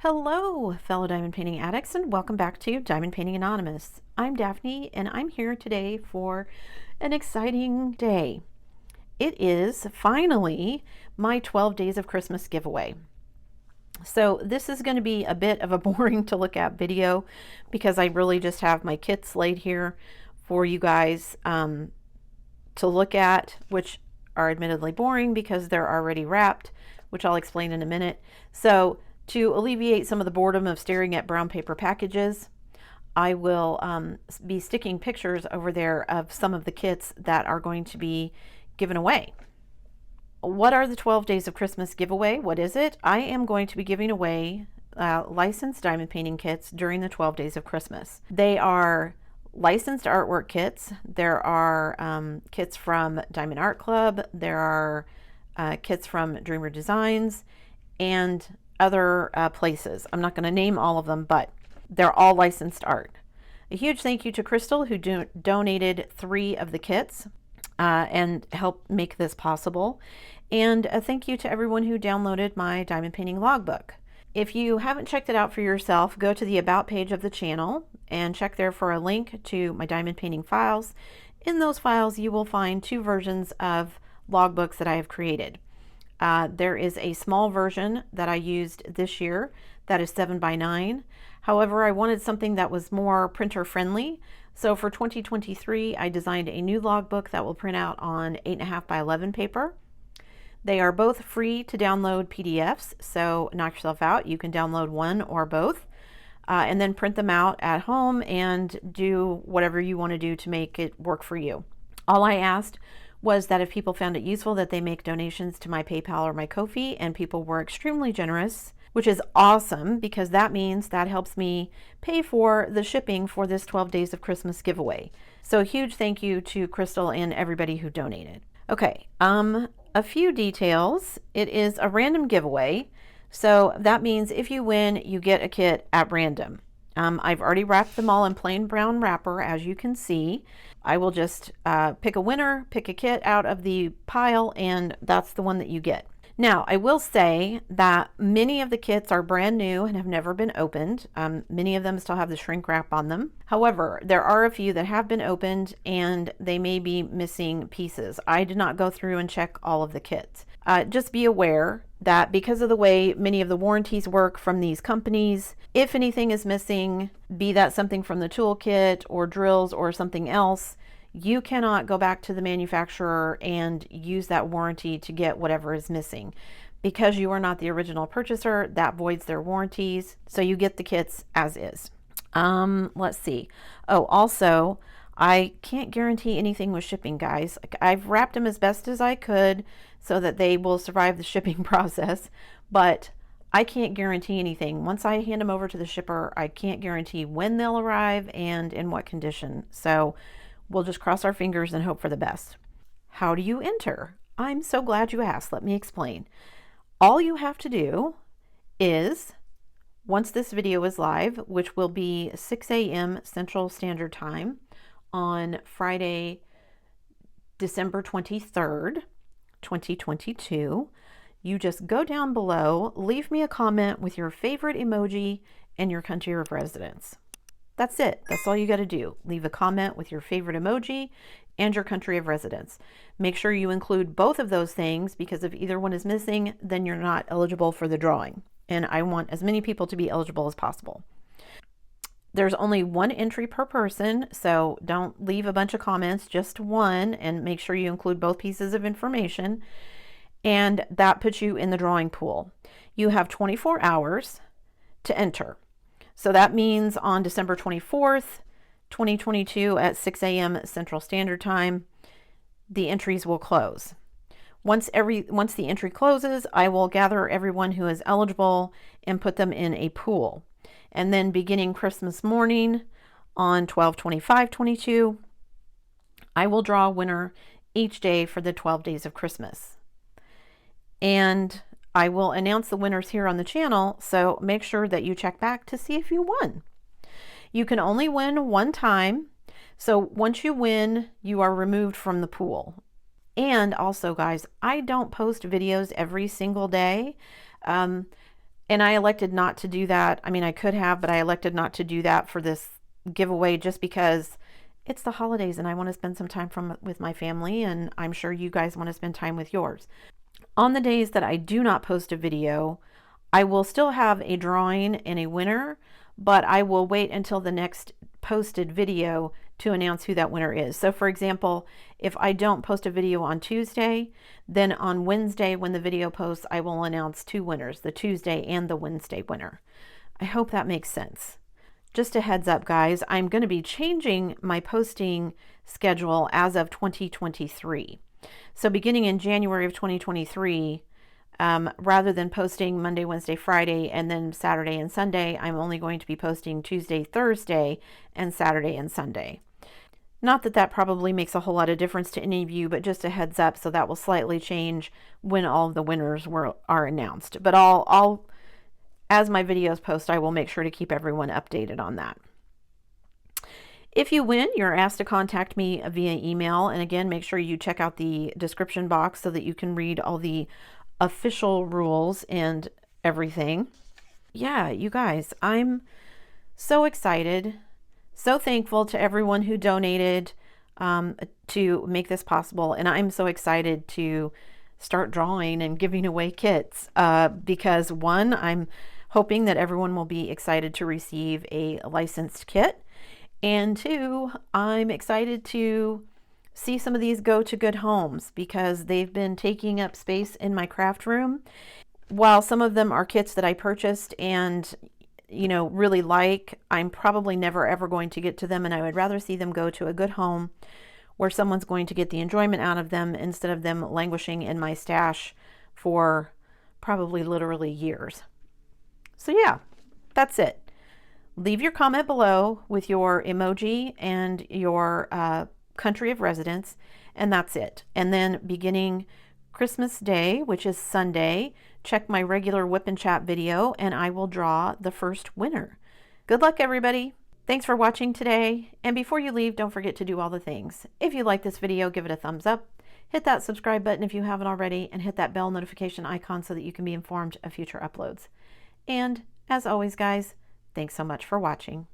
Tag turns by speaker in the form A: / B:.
A: Hello, fellow diamond painting addicts, and welcome back to Diamond Painting Anonymous. I'm Daphne, and I'm here today for an exciting day. It is finally my 12 Days of Christmas giveaway. So this is going to be a bit of a boring to look at video because I really just have my kits laid here for you guys to look at, which are admittedly boring because they're already wrapped, which I'll explain in a minute. So to alleviate some of the boredom of staring at brown paper packages, I will be sticking pictures over there of some of the kits that are going to be given away. What are the 12 Days of Christmas giveaway? What is it? I am going to be giving away licensed diamond painting kits during the 12 Days of Christmas. They are licensed artwork kits. There are kits from Diamond Art Club. There are kits from Dreamer Designs and other places. I'm not going to name all of them, but they're all licensed art. A huge thank you to Crystal, who donated 3 of the kits and helped make this possible. And a thank you to everyone who downloaded my diamond painting logbook. If you haven't checked it out for yourself, go to the About page of the channel and check there for a link to my diamond painting files. In those files, you will find 2 versions of logbooks that I have created. There is a small version that I used this year that is 7x9. However, I wanted something that was more printer friendly. So for 2023, I designed a new logbook that will print out on 8.5x11 paper. They are both free to download PDFs, so knock yourself out. You can download one or both and then print them out at home and do whatever you want to do to make it work for you. All I asked was that if people found it useful, that they make donations to my PayPal or my Ko-fi, and people were extremely generous, which is awesome because that means that helps me pay for the shipping for this 12 Days of Christmas giveaway. So a huge thank you to Crystal and everybody who donated. Okay, a few details. It is a random giveaway, so that means if you win, you get a kit at random. I've already wrapped them all in plain brown wrapper, as you can see. I will just pick a winner, pick a kit out of the pile, and that's the one that you get. Now, I will say that many of the kits are brand new and have never been opened. Many of them still have the shrink wrap on them. However, there are a few that have been opened and they may be missing pieces. I did not go through and check all of the kits. Just be aware that because of the way many of the warranties work from these companies, if anything is missing, be that something from the toolkit or drills or something else, you cannot go back to the manufacturer and use that warranty to get whatever is missing. Because you are not the original purchaser, that voids their warranties, so you get the kits as is. Let's see. Oh, also, I can't guarantee anything with shipping, guys. I've wrapped them as best as I could so that they will survive the shipping process, but I can't guarantee anything. Once I hand them over to the shipper, I can't guarantee when they'll arrive and in what condition. So we'll just cross our fingers and hope for the best. How do you enter? I'm so glad you asked. Let me explain. All you have to do is, once this video is live, which will be 6 a.m. Central Standard Time on Friday, December 23rd, 2022, you just go down below, leave me a comment with your favorite emoji and your country of residence. That's it. That's all you got to do. Leave a comment with your favorite emoji and your country of residence. Make sure you include both of those things because if either one is missing, then you're not eligible for the drawing. And I want as many people to be eligible as possible. There's only 1 entry per person, so don't leave a bunch of comments, just one, and make sure you include both pieces of information. And that puts you in the drawing pool. You have 24 hours to enter. So that means on December 24th, 2022 at 6 a.m. Central Standard Time, the entries will close. Once the entry closes, I will gather everyone who is eligible and put them in a pool. And then beginning Christmas morning on 12/25/22, I will draw a winner each day for the 12 Days of Christmas. And I will announce the winners here on the channel, so make sure that you check back to see if you won. You can only win one time, so once you win, you are removed from the pool. And also, guys, I don't post videos every single day. And I elected not to do that. I mean, I could have, but I elected not to do that for this giveaway just because it's the holidays and I want to spend some time with my family, and I'm sure you guys want to spend time with yours. On the days that I do not post a video, I will still have a drawing and a winner, but I will wait until the next posted video to announce who that winner is. So for example, if I don't post a video on Tuesday, then on Wednesday when the video posts, I will announce 2 winners, the Tuesday and the Wednesday winner. I hope that makes sense. Just a heads up, guys, I'm going to be changing my posting schedule as of 2023. So beginning in January of 2023, rather than posting Monday, Wednesday, Friday, and then Saturday and Sunday, I'm only going to be posting Tuesday, Thursday, and Saturday and Sunday. Not that that probably makes a whole lot of difference to any of you, but just a heads up, so that will slightly change when all of the winners are announced. But as my videos post, I will make sure to keep everyone updated on that. If you win, you're asked to contact me via email. And again, make sure you check out the description box so that you can read all the official rules and everything. Yeah, you guys, I'm so excited, so thankful to everyone who donated to make this possible. And I'm so excited to start drawing and giving away kits because one, I'm hoping that everyone will be excited to receive a licensed kit. And 2, I'm excited to see some of these go to good homes because they've been taking up space in my craft room. While some of them are kits that I purchased and, you know, really like, I'm probably never ever going to get to them, and I would rather see them go to a good home where someone's going to get the enjoyment out of them instead of them languishing in my stash for probably literally years. So yeah, that's it. Leave your comment below with your emoji and your country of residence, and that's it. And then beginning Christmas Day, which is Sunday, check my regular Whip and Chat video and I will draw the first winner. Good luck, everybody. Thanks for watching today. And before you leave, don't forget to do all the things. If you like this video, give it a thumbs up. Hit that subscribe button if you haven't already, and hit that bell notification icon so that you can be informed of future uploads. And as always, guys, thanks so much for watching.